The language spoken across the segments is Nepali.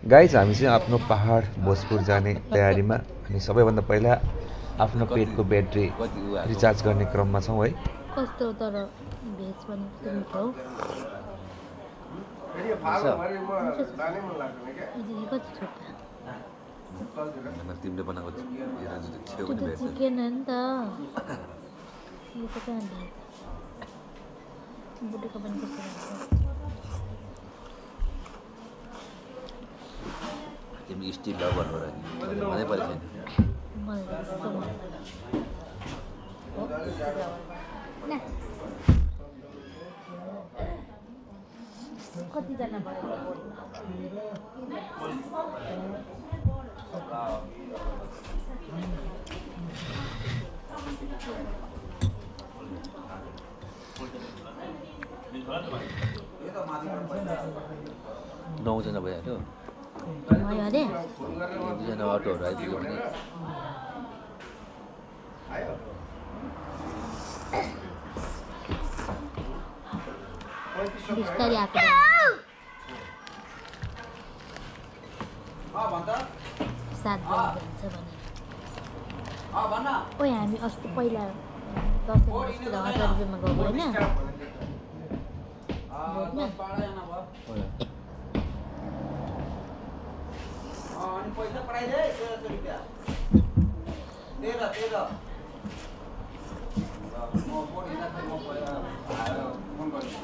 गाइज हामी चाहिँ आफ्नो पहाड भोजपुर जाने तयारीमा अनि सबैभन्दा पहिला आफ्नो पेटको ब्याट्री रिचार्ज गर्ने क्रममा छौँ है। कस्तो तर भेज पनि मिठो तिमीले बनाएको चिकन हो नि त यो त कहाँ भेज बुटेको पनि कस्तो तिमी स्टिल लभर हो र मनै परेको छैन कतिजना भयो नौजना भइहाल्यो अरे दुईजना अटोहरू आइपुग्यो भने बिस्तारै आएको सात बजी जान्छ भने ओइ हामी अस्ति पहिला 10 हजार रुपियाँमा गएको होइन पैसा पठाइदे 1300 रुपैयाँ 13 म फोन गर्छु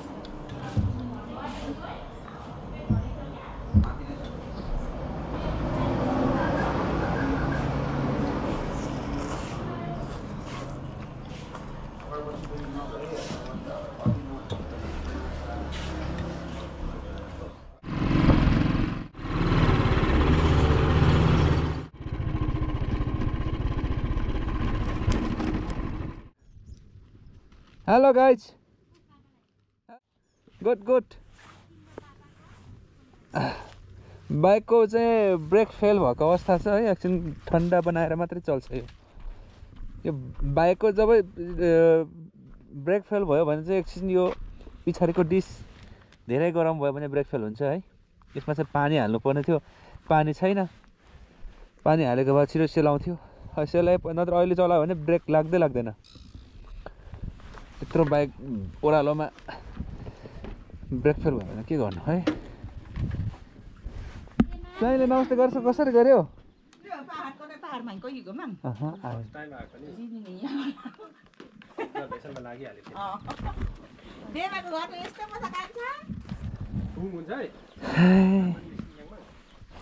हेलो गाइज गुड बाइकको चाहिँ ब्रेक फेल भएको अवस्था छ है। एकछिन ठन्डा बनाएर मात्रै चल्छ यो बाइकको जब ब्रेक फेल भयो भने चाहिँ एकछिन यो पछाडिको डिस धेरै गरम भयो भने ब्रेक फेल हुन्छ है। यसमा चाहिँ पानी हाल्नु पर्ने थियो, पानी छैन। पानी हालेको भए छिटो सेलाउँथ्यो, सेलाए नत्र अहिले चलायो भने ब्रेक लाग्दैन। यत्रो बाइक ओह्रालोमा ब्रेक फेल भयो भने के गर्नु है। साइले नमस्ते गर्छ कसरी गर्यो?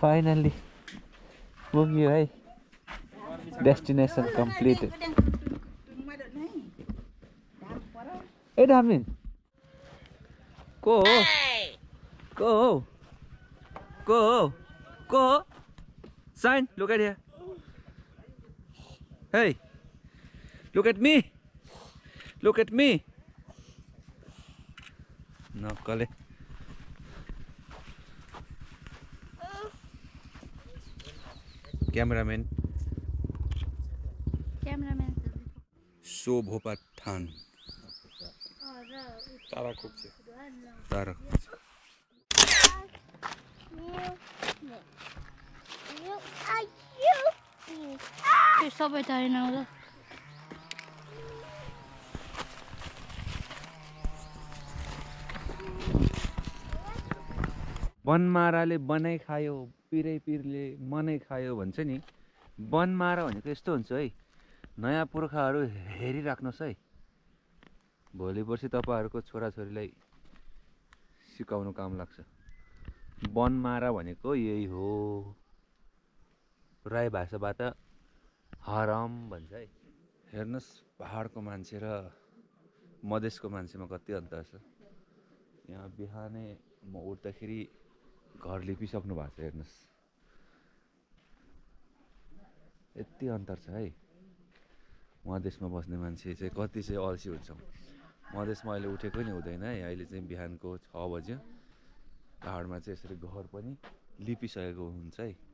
फाइनल्ली पुग्यो है, डेस्टिनेसन कम्प्लिटेड। ए धामिन को साइन look at here, hey look at me नक्कले क्यामेराम्यान शोभोपा थान तारा खोप्छ सबै छैन होला। बनमाराले बनाइ खायो, पिरले मनै खायो भन्छ नि। बनमारा भनेको यस्तो हुन्छ है, नयाँ पुर्खाहरू हेरिराख्नुहोस् है। भोलि पर्सि तपाईँहरूको छोराछोरीलाई सिकाउनु काम लाग्छ। बनमारा भनेको यही हो, राई भाषाबाट हराम भन्छ है। हेर्नुहोस् पहाडको मान्छे र मधेसको मान्छेमा कति अन्तर छ। यहाँ बिहानै म उठ्दाखेरि घर लिपिसक्नु भएको छ, हेर्नुहोस् यति अन्तर छ है। मधेसमा बस्ने मान्छे चाहिँ कति चाहिँ अल्छी हुन्छ। मधेसमा अहिले उठेको नि हुँदैन है। अहिले चाहिँ बिहानको 6 बज्यो, पहाडमा चाहिँ यसरी घर पनि लिपिसकेको हुन्छ है।